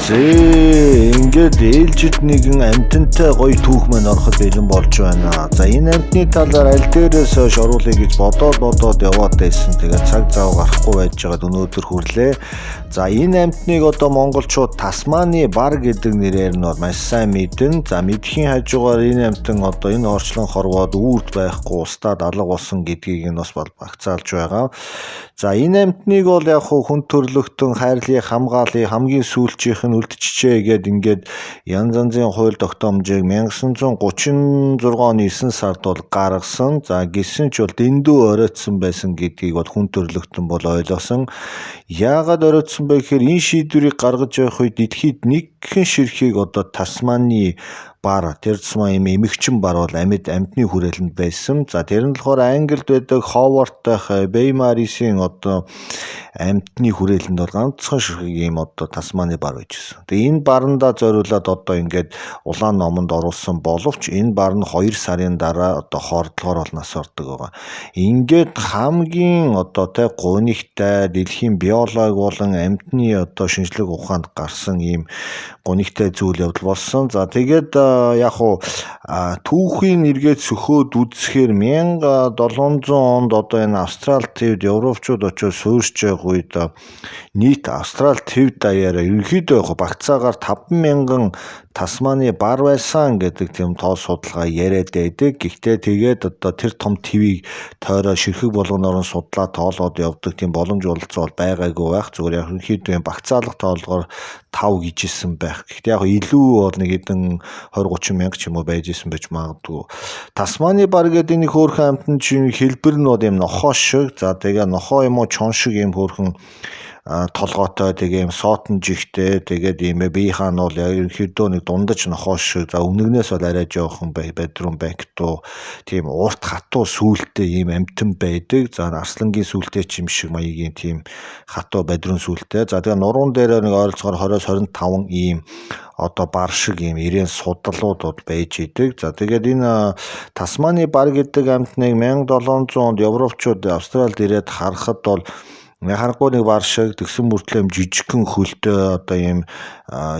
Ингээд ээлжид нэгэн амтантай гоё түүх маань ороход бэлэн болж байна. За энэ амтны талаар аль дээрээс хойш оруулъя гэж бодоод яваад байсан. Тэгээд цаг зав гарахгүй байж байгаад өнөөдөр хүрлээ. За энэ амтныг одоо монголчууд Тасманы бар гэдэг нэрээр нь маш сайн мэднэ. За мэдхийн хажуугаар энэ амтан одоо энэ орчлон хорвоод үүрт байхгүй устдаад алга болсон гэдгийг нь бас багцаалж байгаа. За энэ амтныг бол яг хүн төрлөختөн хайрлыг хамгаалыг хамгийн сүүлчийнх нь үлдчихээ гээд ингээд янз янзын хууль тогтоомжийг 1936 оны 9 сард бол гаргасан. За гисэн ч бол дэндүү оройтсон байсан гэдгийг бол хүн төрлөختөн бол ойлгосон. Яагаад оройтсон бэ гэхээр энэ шийдвэрийг гаргаж явах үед эдхийд нэгэн ширхгийг одоо Тасманы бар тэр тусмаа юм эмэгчин бар бол амьтны хүрээлэнд байсан. За тэр нь болохоор Англид байдаг Ховартах Беймарисийн одоо амьтны хүрээлэнд бол ганцхан ширхэг юм одоо Тасманы бар байжсэн. Тэгээ энэ барандаа зориулаад одоо ингээд улаан номонд оруулсан боловч энэ бар нь 2 сарын дараа одоо хордлохоор бол нас ордог байгаа. Ингээд хамгийн одоо гунигтай дэлхийн биологи болон амьтны одоо шинжлэх ухаанд гарсан ийм гунигтай зүйл явдал болсон. За тэгээд яг уу түүхийн эргээд сөхөөд үзэхээр 1700 онд одоо энэ Австрал твд европчууд очиж суурьж байгаа үед нийт Австрал твд даяараа ерөнхийдөө багцаагаар 50000 Тасманы бар байсан гэдэг тийм тоо судалгаа яриад байдаг. Гэхдээ тэгээд одоо тэр том твийг тойроо ширхэг болгоноор нь судлаа тоолоод явдаг тийм боломж бол байгаагүй байх. Зүгээр яг ерөнхийдөө багцаалах тоолгоор 5 гэжсэн байх. Гэхдээ яг илүү бол нэг хэдэн 20-30 мянга ч юм уу байж исэн байж магадгүй. Тасманы бар гэдэг нэг хөөрхөн амтан чинь хэлбэр нь бол юм нохоо шиг. За тэгээ нохоо юм уу чон шиг юм хөөрхөн толгоотой тэгээ юм соотон жигтэй тэгээд ийм биеийн нь бол ерөнхийдөө нэг дундаж нохоо шиг. За өмнөгнөөс бол арай жоохон бедрум бэктүү тийм урт хатуу сүулттэй ийм амтан байдаг. За арслангийн сүулттэй ч юм шиг маягийн тийм хатуу бедрум сүулттэй. За тэгээ нуруунд дээр нэг ойролцоогоор 20-25 ийм одоо бар шиг ийм ирээн судлууд бол байж идэг. За тэгээд энэ Тасманы бар гэдэг амтныг 1700 онд европчууд Австралид ирээд харахад бол харахгүй нэг бар шиг тэгсэн мөртлөө жижигхэн хөлтэй одоо ийм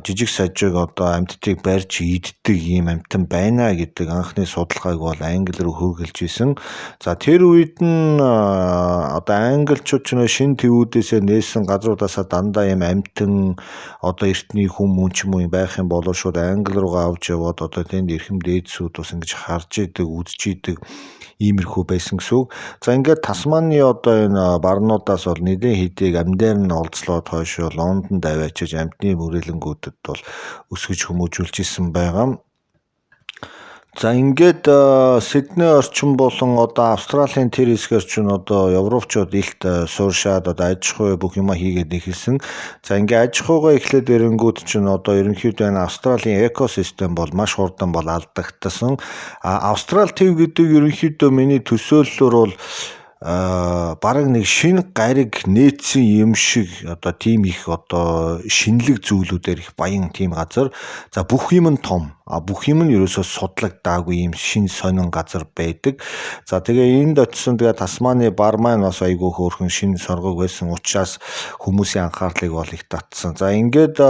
жижиг сажиг одоо амьтдыг барьж иддэг ийм амтан байна гэдэг анхны судалгааг бол англи руу хөргөлж исэн. За тэр үед нь одоо англичууд ч шинэ твүүдээсээ нээсэн газруудаасаа дандаа ийм амтан одоо эртний хүн ч юм уу байх юм бол шууд англи руугаа авч яваад одоо тэнд эрхэм дээдсүүд бас ингэж харж идэг үзэж идэг иймэрхүү байсан гэсэн үг. За ингээд Тасманы одоо энэ барнуудаас бол нэгэн хэдийг амьдаар нь олзлоод хойшоо Лондонд аваачиж амьтны бүрэлэнгүүдэд бол өсгөж хүмүүжүүлж исэн байгаа. За ингээд Сидней орчин болон одоо Австралийн тэр хэсгээр ч одоо европчууд илт сууршаад одоо аж ахуй бүх юма хийгээд эхэлсэн. За ингээд аж ахуйгаа эхлээд ирэнгүүт чинь одоо ерөнхийдөө энэ Австралийн экосистем бол маш хурдан бол алдагдсан. Австрал төв гэдэг ерөнхийдөө миний төсөөллөөр бол бараг нэг шинэ гариг нээсэн юм шиг одоо тийм их одоо шинэлэг зүйлүүдээр их баян тийм газар. За бүх юм нь том. Бүх юм нь ерөөсөө судлагдаагүй юм шин сонин газар байдаг. За тэгээ энд очисон тэгээ Тасманы бар маань бас айгүй хөөрхөн шин соргог байсан учраас хүмүүсийн анхаарлыг бол их татсан. За ингээд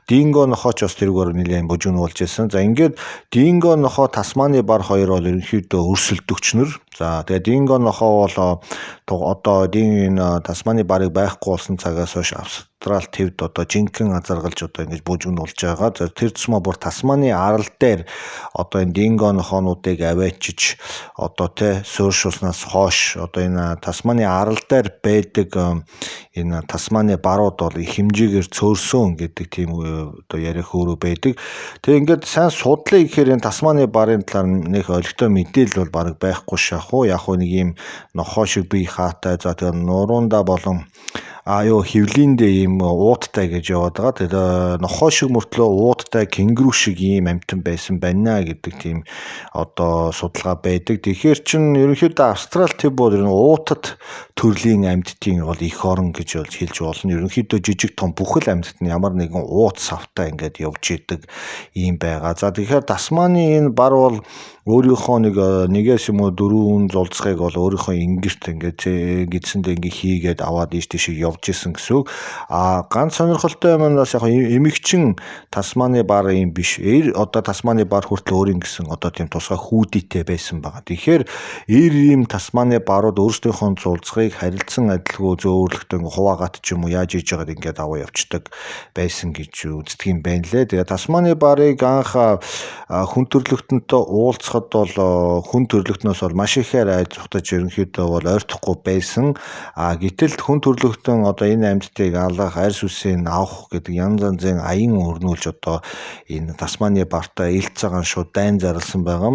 Динго нохооч бас тэргээр нэлээд бужигн болж байсан. За ингээд Динго нохоо Тасманы бар хоёр бол ерөнхийдөө өрсөлдөгчнөр. За тэгээ Динго нохоо бол одоо энэ Тасманы барыг байхгүй болсон цагаас хойш Австрал твд одоо жинхэнэ азаргалж одоо ингэж бужигн болж байгаа. За тэр тусмаа бүр Тасманы арал дээр одоо энэ Динго нохоонуудыг аваачиж одоо суурьшуулснаас хойш одоо энэ Тасманы арал дээр байдаг энэ Тасманы барууд бол их хэмжээгээр цөөрсөн гэдэг тийм одоо яриа хөөрөө байдаг. Тэгээ ингээд сайн судлаа гэхээр энэ Тасманы барын талаар нэг олигтой мэдээлэл бол бараг байхгүй шахуу. Яг нэг ийм нохоо шиг бие хаатай. За тэгээ нуруундаа болон хөвлөндөө ийм ууттай гэж яваад байгаа. Тэгээд нохоо шиг мөртлөө ууттай кенгуру шиг ийм амтан байсан байна гэдэг тийм одоо судалгаа байдаг. Тэгэхээр чин ерөнхийдөө Австрал төв бол уутад төрлийн амьтдын бол их орон гэж болж хэлж болно. Ерөнхийдөө жижиг том бүхэл амьтад нь ямар нэгэн уут савтай ингээд явж идэг ийм байгаа. За тэгэхээр Тасманы энэ бар бол өөрийнхөө нэгээс юм уу 4 зулцгийг бол өөрийнхөө ингэрт ингээд гидсэндээ ингээ хийгээд аваад ийш тийшээ орж исэн гэсэн үг. Ганц сонирхолтой юм нь бас яг эмэгчин Тасманы бар юм биш. Одоо Тасманы бар хүртэл өөрийн гэсэн одоо тийм тусгай хүүдийтэй байсан байгаа. Тэгэхээр ийм Тасманы барууд өөрсдийнхөө зулцгийг харилцан адилгүй зөөвөрлөхтэй хуваагаад ч юм уу яаж хийж байгааг ингээд аваа явцдаг байсан гэж үздэг юм байна лээ. Тэгээ Тасманы барыг анх хүн төрлөختөнтэй уулзахад бол хүн төрлөختнөөс бол маш ихээр айж зугтаж ерөнхийдөө бол ойртохгүй байсан. Гэтэл хүн төрлөختөн одоо энэ амьтдыг алах, арьс үсийг авах гэдэг янз янзын аян өрнүүлж одоо энэ Тасманы бартай илт цагаан шууд дайн зарласан байгаа.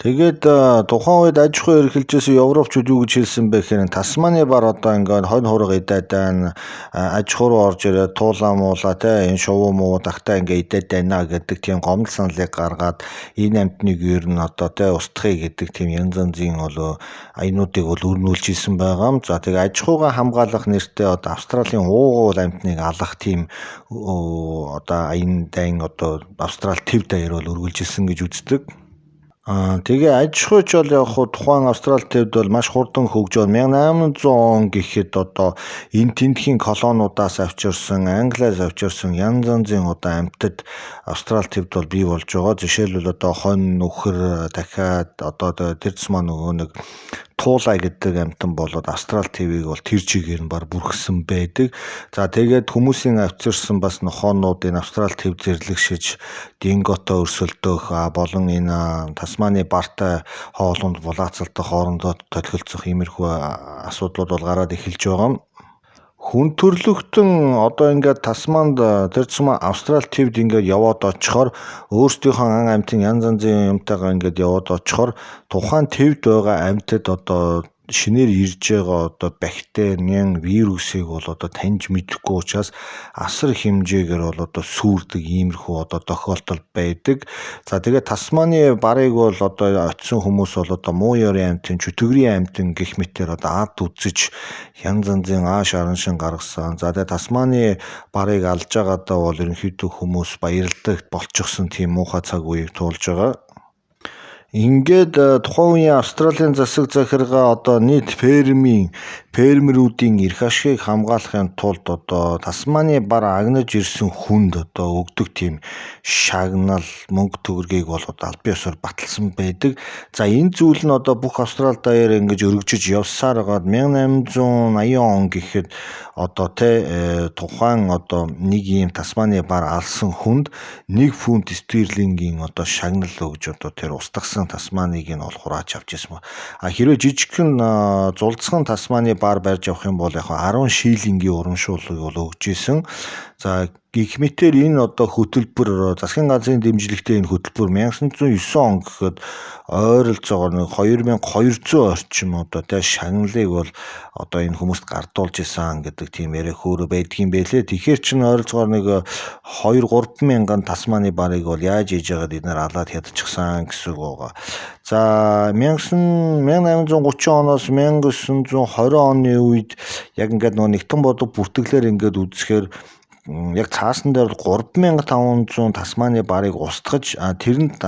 Тэгээд тухайн үед аж ахуй эрхэлжсэн Европчууд юу гэж хэлсэн бэ гэхээр Тасманы бар одоо ингээд хонь хурга идээд байна, аж ахуй руу орж ирээд туулаа муула те энэ шувуу муу тагтаа ингээд идээд байна гэдэг тийм гомдол саналыг гаргаад энэ амьтныг ер нь одоо те устгахыг гэдэг тийм янз янзын бол аянуудыг бол өрнүүлж исэн байгаа. За тэгээд аж ахуйгаа хамгаалах нэртэй одоо Австралийн уугуул амьтныг алах тийм одоо аян дайн одоо Австрал төв даяар бол өргөлж исэн гэж үздэг. Тэгээ аж ахуйч бол яг тухайн Австрал төвд бол маш хурдан хөгжөөд 1800 он гэхэд одоо энэ тентхийн колониудаас авчирсан, Англиас авчирсан янз янзын одоо амьтад Австрал төвд бол бий болж байгаа. Жишээлбэл одоо хонь нөхөр дахиад одоо тэрс маань нөгөө нэг туулай гэдэг амьтан болоод Австрал ТV-г бол тэр чигээр нь бар бүрхсэн байдаг. За тэгээд хүмүүсийн авчирсан бас нохоонууд энэ Австрал ТV зэрлэгшиж дингото өрсөлдөх болон энэ Тасманы бартай хоолунд булаацалтай хоорондоо толгилцох иймэрхүү асуудлууд бол гараад эхэлж байгаа. Хүн төрлөختөн одоо ингээд Тасманд тэр цэма Австрал төвд ингээд яваад очихоор өөрсдийнхөө ан амьтын янз янзын юмтайгаа ингээд яваад очихоор тухайн төвд байгаа амьтад одоо шинээр ирж байгаа одоо бактери, вирусыг бол одоо таньж мэдэхгүй учраас асар хэмжээгээр бол одоо сүрдэг иймэрхүү одоо тохиолдол байдаг. За тэгээд Тасманы барыг бол одоо очисон хүмүүс бол одоо муу ёрын амьтан, чөтгөрийн амьтан гэх мэтээр одоо ад үзэж янз янзын ааш араншин гаргасан. За тэгээд Тасманы барыг алж байгаадаа бол ерөнхийдөө хүмүүс баярлдаг болчихсон тийм муухай цаг үеийг туулж байгаа. Ингээд тухайн үеийн Австралийн засаг захиргаа одоо нийт фермерүүдийн эрх ашигыг хамгаалахын тулд одоо Тасманы бар агнаж ирсэн хүнд одоо өгдөг тийм шагнал, мөнгө төгрөгийг бол аль биесээр баталсан байдаг. За энэ зүйл нь одоо бүх Австрал даяар ингэж өргөжөж явсаар байгаад 1880 он гэхэд одоо тухайн одоо нэг ийм Тасманы бар алсан хүнд 1 фунт стерлингийн одоо шагнал өгж одоо тэр устгасан Тасманыг нь бол хураач авч ирсэн. Хэрвээ жижигхэн зулцхан Тасманы бар барьж авах юм бол яг 10 шиллингийн урамшууллыг бол өгж исэн. За гэх мэтээр энэ одоо хөтөлбөр засгийн газрын дэмжлэгтэй энэ хөтөлбөр 1909 он гэхэд ойролцоогоор 2200 орчим одоо шагналыг бол одоо энэ хүмүүст гардуулж исэн гэдэг тийм яриа хөөрэ байдгийн байлээ. Тэгэхээр чинь ойролцоогоор 2-3 мянган Тасманы барыг бол яаж хийж яагаад эднэр алаад ядчихсан гэсэн үг байгаа. За 1830 оноос 1920 оны үед яг ингээд нэгтэн бодог бүртгэлээр ингээд үзэхээр яг цаасан дээр 3500 Тасманы барыг устгаж тэрэнд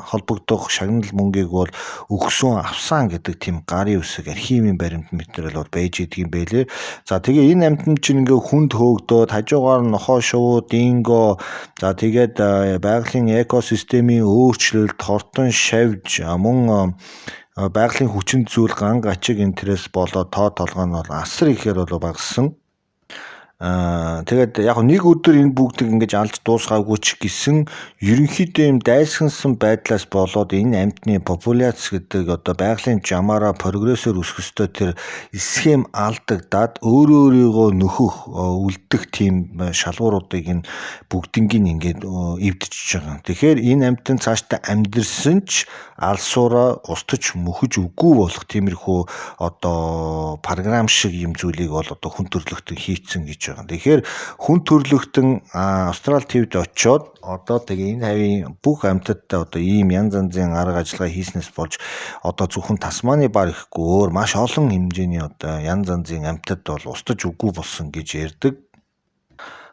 холбогдох шагнал мөнгийг бол өгсөн авсан гэдэг тийм гарын үсэг архивын баримт материал бол байж идэгэн байлээ. За тэгээ энэ амьтан чинь ингээ хүнд хөөгдөөд хажуугаар нь нохоо шувуу, динго, за тэгээд байгалийн экосистемийн өөрчлөлт, хортон шавж, мөн байгалийн хүчин зүйл ганг ачиг интерес болоод тоо толгой нь бол асар ихээр бол багассан. Тэгээд яг нэг өдөр энэ бүгдийг ингэж алж дуусгаагүй ч гэсэн ерөнхийдөө юм дайсагнсан байдлаас болоод энэ амьтны популяц гэдэг одоо байгалийн жамаараа прогрессор өсөх ёстой тэр схем алдагдаад өөрийгөө нөхөх үлдэх тийм шалгууруудыг энэ бүгднийг ингээд эвдчихэж байгаа. Тэгэхээр энэ амьтан цаашдаа амьдрсан ч алсуураа устж мөхөж үгүй болох тиймэрхүү одоо програм шиг юм зүйлийг бол одоо хүн төрлөختөн хийцэн гэж байгаа. Тэгэхээр хүн төрлөختөн Австрал ТV-д очиод одоо тэгээ энэ хавийн бүх амьтадтай одоо ийм янз янзын арга ажиллагаа хийснээс болж одоо зөвхөн Тасманы бар ихгүй өөр маш олон хэмжээний одоо янз янзын амьтад бол устж үгүй болсон гэж ярьдаг.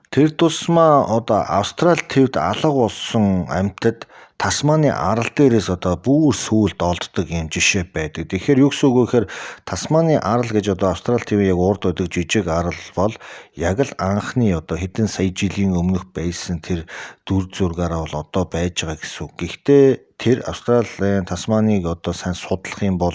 Тэр тусмаа одоо Австрал ТV-д алга болсон амьтад Тасманы арал дээрээс одоо бүр сүүлд олддог юм жишээ байдаг. Тэгэхээр юу гэсэн үг вэ гэхээр Тасманы арал гэж одоо Австрали TV яг урд байдаг жижиг арал бол яг л анхны одоо хэдэн сая жилийн өмнөх байсан тэр дүр зургаараа бол одоо байж байгаа гэсэн үг. Гэхдээ тэр Австралийн Тасманыг одоо сайн судлах юм бол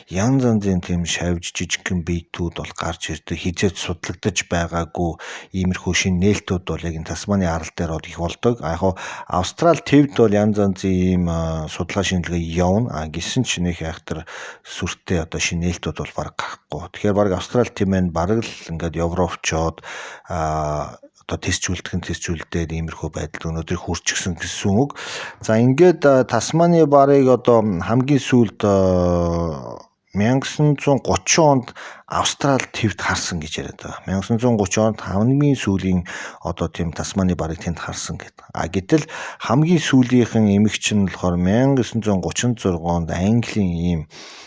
янз янзын тийм шавж жижигхэн биетүүд бол гарч ирдэг. Хизээч судлагдаж байгаагүй иймэрхүү шин нээлтүүд бол яг энэ Тасманы арал дээр бол их болдог. Яг Австрали твд бол янз янзын ийм судалгаа шинжилгээ явна. Гэсэн ч нэг айхтар сүртэй одоо шин нээлтүүд бол баг гарахгүй. Тэгэхээр баг Австрали тэм маань баг л ингээд Европчоод одоо тестжүүлдээд иймэрхүү байдал өнөөдөр хүрчихсэн гэсэн үг. За ингээд Тасманы барыг одоо хамгийн сүүлд 1930 онд Австрали твд харсан гэж яриад байгаа. 1930 онд хамгийн сүүлийн одоо тийм Тасманы барыг тэнд харсан гэдэг. Гэтэл хамгийн сүүлийнхэн эмэгч нь болохоор 1936 онд Английн ийм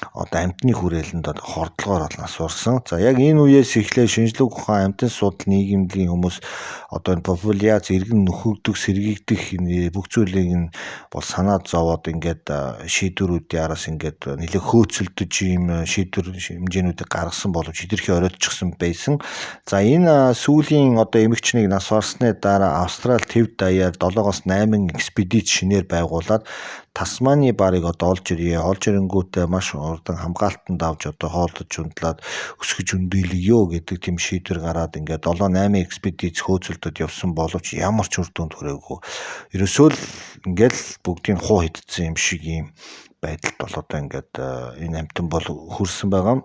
одоо амьтны хүрээлэнд одоо хордлогоор бол насурсан. За яг энэ үеэс эхлээ шинжлэх ухаан амьтан судал нийгэмлэгийн хүмүүс одоо энэ популяц иргэн нөхөгдөх, сэргийгдэх бүх зүйлийг нь бол санаад зовоод ингээд шийдвэрүүдийн араас ингээд нэлээд хөөцөлдөж ийм шийдвэр хэмжээнүүдийг гаргасан боловч хидэрхий оройтчихсан байсан. За энэ сүүлийн одоо эмэгчнийг нас барсны дараа Австрали твд даяар 7-8 экспедиц шинээр байгуулад Тасманы барыг одоо олж ирье. Олж ирэнгүүтээ маш урдан хамгаалтанд авч одоо хоолдож унтлаад өсгөж өндөлгөё гэдэг тийм шийдвэр гараад ингээд 7-8 экспедиц хөөцөлдөд явсан боловч ямар ч үр дүнд хүрээгүй. Ерөөсөө л ингээд бүгдийг хуу хидсэн юм шиг ийм байдалд бол одоо ингээд энэ амьтан бол хүрсэн байгаа.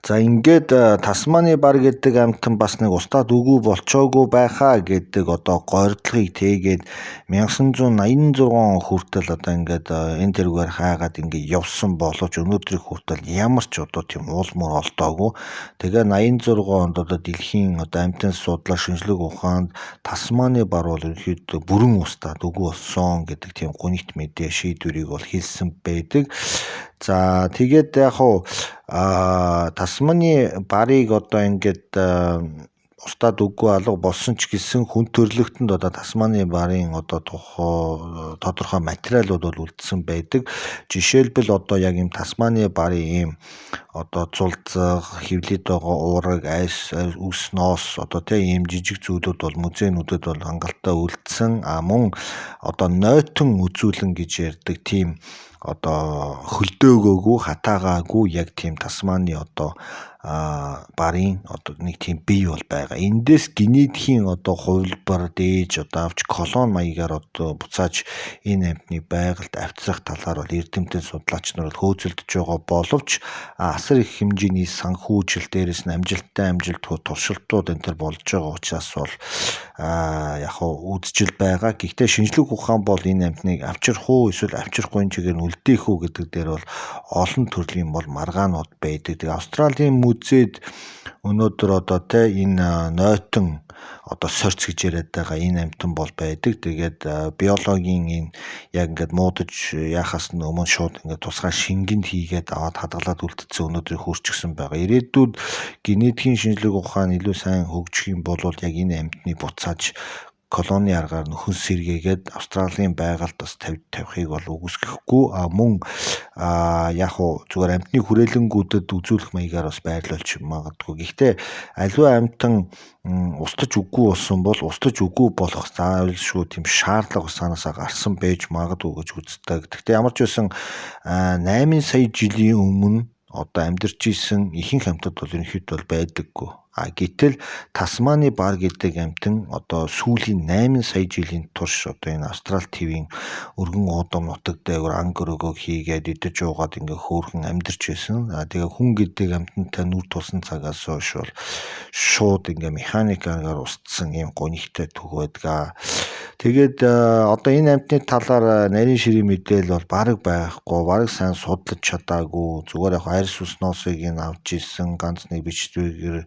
За ингээд Тасманы бар гэдэг амьтан бас нэг устдад үгүй болчоогүй байхаа гэдэг одоо гордлогыг тээгээд 1986 хүртэл одоо ингээд энэ тэргээр хаагаад ингээд явсан боловч өнөөдрийг хүртэл ямар ч одоо тийм уул мөр олдоогүй. Тэгээ 86 онд одоо дэлхийн одоо амьтан судлаа шинжлэх ухаанд Тасманы бар бол ерөнхийдөө бүрэн устдад үгүй болсон гэдэг тийм гүнигт мэдээ шийдвэрийг бол хэлсэн байдаг. За тэгээд яг хуу Тасманы барыг одоо ингээд устдад үгүй алга болсон ч гэсэн хүн төрлөختөнд одоо Тасманы барын одоо тодорхой материалууд бол үлдсэн байдаг. Жишээлбэл одоо яг юм Тасманы барын ийм одоо цулцаг, хевлээд байгаа уураг, айс, үс, ноос одоо тийм ийм жижиг зүйлүүд бол музейнүүдэд бол хангалттай үлдсэн. Мөн одоо нойтон үзүүлэн гэж ярьдаг тийм одоо хөлдөөгөөгүй хатаагаагүй яг тийм Тасманы одоо барын одоо нэг тийм бий бол байгаа. Эндээс генетикийн одоо хувилбар дээж одоо авч колон маягаар одоо буцааж энэ амьтны байгальд авчрах талаар бол эрдэмтэн судлаач нар бол хөөцөлдөж байгаа боловч асар их хэмжээний санхүүжил дээрээс нь амжилттай туршилтууд энэ төр болж байгаа учраас бол яг хуу үдчил байгаа. Гэхдээ шинжлэх ухаан бол энэ амьтныг авчрах уу эсвэл авчрахгүй чигээр нь үлдээх үү гэдэг дээр бол олон төрлийн бол маргаанууд байдаг. Тэгээ Австралийн музейд өнөөдөр одоо энэ нойтон одоо сорц гэж яриад байгаа энэ амьтан бол байдаг. Тэгээд биологийн энэ яг ингээд муудаж яхаас нь өмнө шууд ингээд тусгай шингэнд хийгээд аваад хадгалаад үлдсэн өнөөдрийг хүрчихсэн байгаа. Ирээдүйд генетикийн шинжлэх ухаан илүү сайн хөгжих юм бол яг энэ амьтныг буцааж колоны аргаар нөхөн сэргээгээд Австралийн байгальд бас тавихыг бол үгүйсгэхгүй. Мөн яг хуу зүгээр амьтны хүрээлэнгүүдэд үзүүлэх маягаар бас байрлуулж магадгүй. Гэхдээ аливаа амьтан устж үгүй болсон бол устж үгүй болох заавалшгүй тийм шаардлага санаасаа гарсан байж магадгүй гэж үздэг. Гэхдээ ямар ч байсан 8 сая жилийн өмнө одоо амьдарч исэн ихэнх амьтад бол ерөнхийдөө байдаггүй. Гэтэл Тасманы бар гэдэг амьтан одоо сүүлийн 8 сая жилийн турш одоо энэ Австрали твийн өргөн уудам нутаг дээр ангөрөөгөө хийгээд идэж уугаад ингээ хөөрхөн амьдарч байсан. Тэгээ хүн гэдэг амьтантай нүр тулсан цагаас хойш бол шууд ингээ механикаар устсан ийм гонигтай төг байдаг. Тэгээд одоо энэ амьтны талаар нарийн ширээ мэдээл бол бараг байхгүй, бараг сайн судлаж чадаагүй. Зүгээр яг арьс усносыг нь авч ирсэн ганц нэг бичвэрээр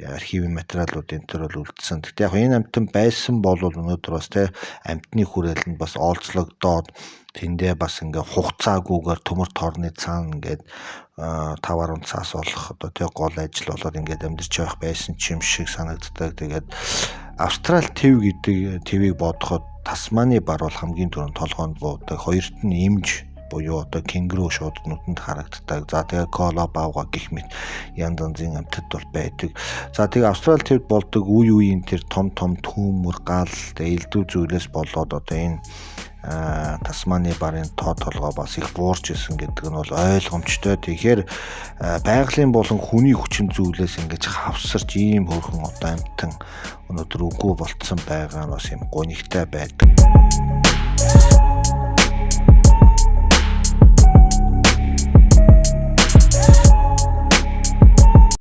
архивын материалууд энэ төр бол үлдсэн. Гэхдээ яг энэ амьтан байсан бол өнөөдөр бас амьтны хүрээлэнд бас олзлогдоод тэндээ бас ингээ хугацаагүйгээр төмөр торны цаана ингээд 5-10 цаас болох одоо гол ажил болоод ингээд амьдарч явах байсан ч юм шиг санагддаг. Тэгээд Австрал төв гэдэг твийг бодоход Тасманы бар бол хамгийн түрүүнд толгоонд буудаг. Хоёрт нь эмж буюу одоо кенгуру шууд нүдэнд харагддаг. За тэгээ кола бавга гэх мэт янз янзын амьтад бол байдаг. За тэгээ Австрал твд болдог үе үеийн тэр том түүмэр гал элдв зүйлээс болоод одоо энэ Тасманы барын тоо толгой бас их буурч исэн гэдэг нь бол ойлгомжтой. Тэгэхээр байгалийн болон хүний хүчин зүйлээс ингэж хавсарч ийм хөрхөн одоо амтан өнөөдөр үгүй болцсон байгаа нь бас юм гонигтай байдаг.